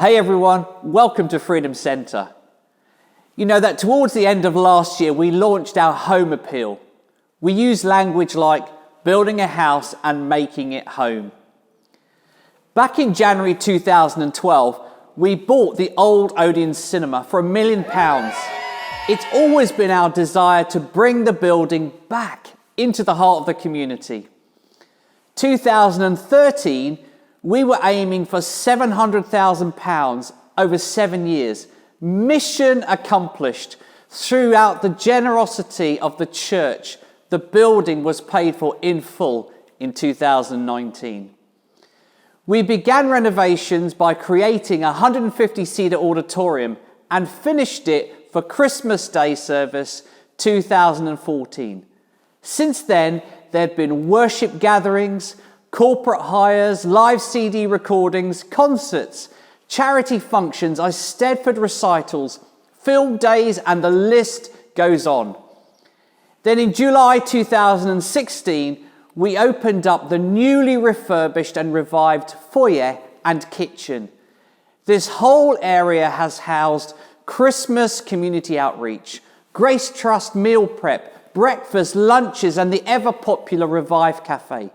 Hey everyone, welcome to Freedom Centre. You know that towards the end of last year we launched our home appeal. We used language like building a house and making it home. Back in January 2012, we bought the old Odeon Cinema for £1 million. It's always been our desire to bring the building back into the heart of the community. 2013, we were aiming for £700,000 over 7 years. Mission accomplished. Throughout the generosity of the church, the building was paid for in full in 2019. We began renovations by creating a 150-seater auditorium and finished it for Christmas Day service 2014. Since then, there have been worship gatherings, corporate hires, live CD recordings, concerts, charity functions, Eisteddfod recitals, film days, and the list goes on. Then in July 2016, we opened up the newly refurbished and revived foyer and kitchen. This whole area has housed Christmas community outreach, Grace Trust meal prep, breakfast, lunches, and the ever-popular Revive Cafe.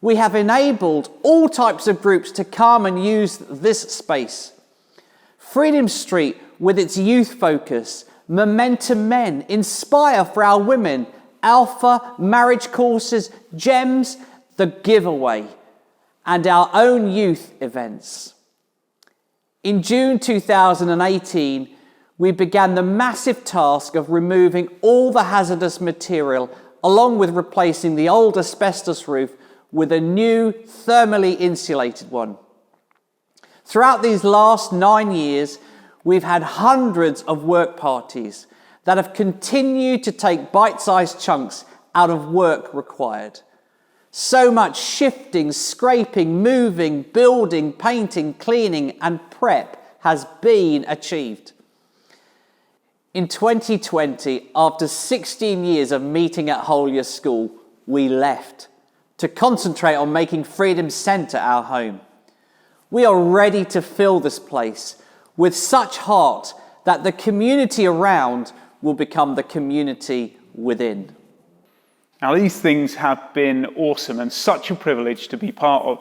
We have enabled all types of groups to come and use this space. Freedom Street, with its youth focus, Momentum Men, Inspire for our women, Alpha, marriage courses, Gems, the giveaway, and our own youth events. In June 2018, we began the massive task of removing all the hazardous material, along with replacing the old asbestos roof with a new thermally insulated one. Throughout these last 9 years, we've had hundreds of work parties that have continued to take bite-sized chunks out of work required. So much shifting, scraping, moving, building, painting, cleaning, and prep has been achieved. In 2020, after 16 years of meeting at Holier School, we left to concentrate on making Freedom Centre our home. We are ready to fill this place with such heart that the community around will become the community within. Now, these things have been awesome and such a privilege to be part of,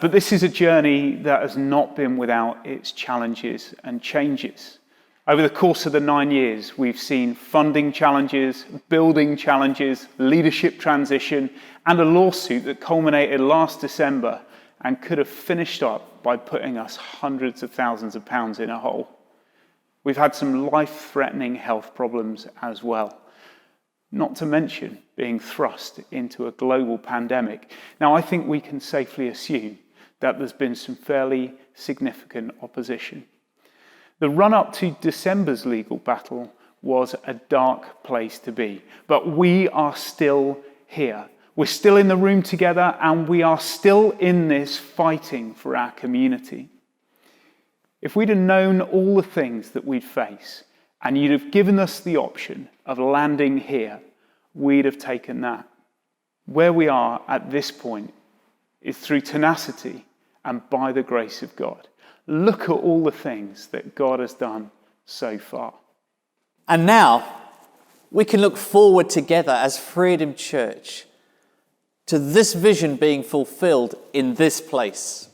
but this is a journey that has not been without its challenges and changes. Over the course of the 9 years, we've seen funding challenges, building challenges, leadership transition, and a lawsuit that culminated last December and could have finished up by putting us hundreds of thousands of pounds in a hole. We've had some life-threatening health problems as well, not to mention being thrust into a global pandemic. Now, I think we can safely assume that there's been some fairly significant opposition. The run-up to December's legal battle was a dark place to be, but we are still here. We're still in the room together, and we are still in this fighting for our community. If we'd have known all the things that we'd face, and you'd have given us the option of landing here, we'd have taken that. Where we are at this point is through tenacity and by the grace of God. Look at all the things that God has done so far. And now, we can look forward together as Freedom Church to this vision being fulfilled in this place.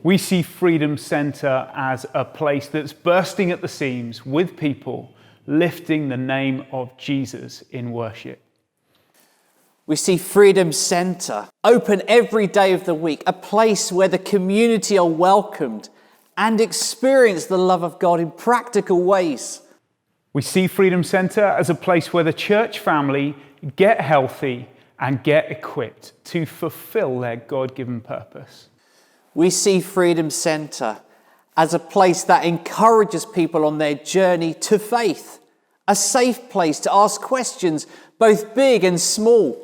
We see Freedom Centre as a place that's bursting at the seams with people lifting the name of Jesus in worship. We see Freedom Centre open every day of the week, a place where the community are welcomed and experience the love of God in practical ways. We see Freedom Centre as a place where the church family get healthy and get equipped to fulfill their God-given purpose. We see Freedom Centre as a place that encourages people on their journey to faith, a safe place to ask questions, both big and small.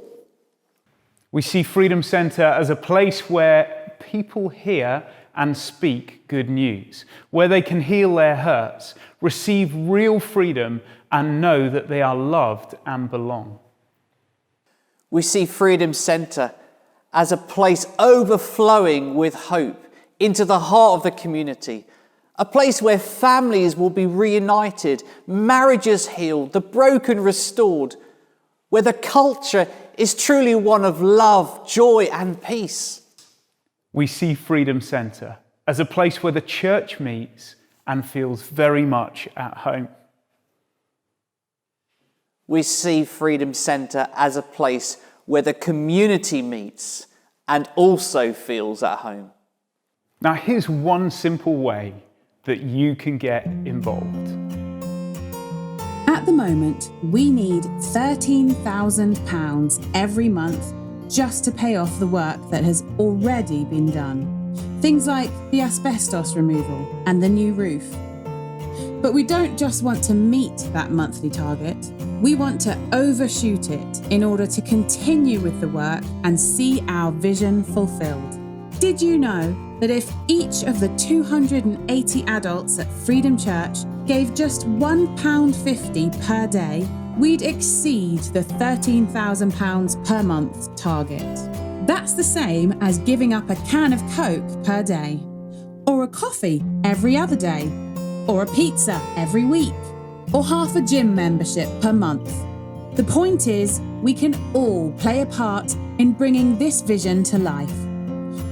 We see Freedom Centre as a place where people hear and speak good news, where they can heal their hurts, receive real freedom, and know that they are loved and belong. We see Freedom Centre as a place overflowing with hope into the heart of the community. A place where families will be reunited, marriages healed, the broken restored, where the culture is truly one of love, joy and peace. We see Freedom Centre as a place where the church meets and feels very much at home. We see Freedom Centre as a place where the community meets and also feels at home. Now, here's one simple way that you can get involved. At the moment, we need £13,000 every month just to pay off the work that has already been done. Things like the asbestos removal and the new roof. But we don't just want to meet that monthly target, we want to overshoot it in order to continue with the work and see our vision fulfilled. Did you know that if each of the 280 adults at Freedom Church gave just £1.50 per day, we'd exceed the £13,000 per month target. That's the same as giving up a can of Coke per day, or a coffee every other day, or a pizza every week, or half a gym membership per month. The point is, we can all play a part in bringing this vision to life.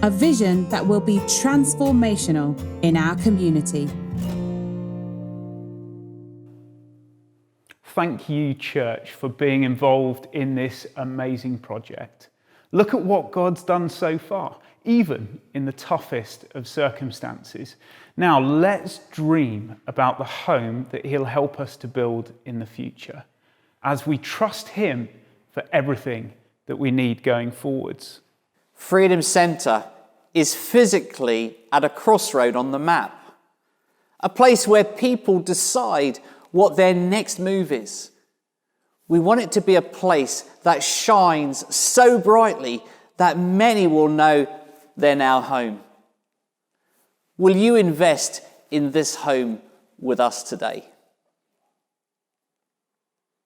A vision that will be transformational in our community. Thank you, church, for being involved in this amazing project. Look at what God's done so far, even in the toughest of circumstances. Now, let's dream about the home that He'll help us to build in the future, as we trust Him for everything that we need going forwards. Freedom Centre is physically at a crossroad on the map, a place where people decide what their next move is. We want it to be a place that shines so brightly that many will know they're now home. Will you invest in this home with us today?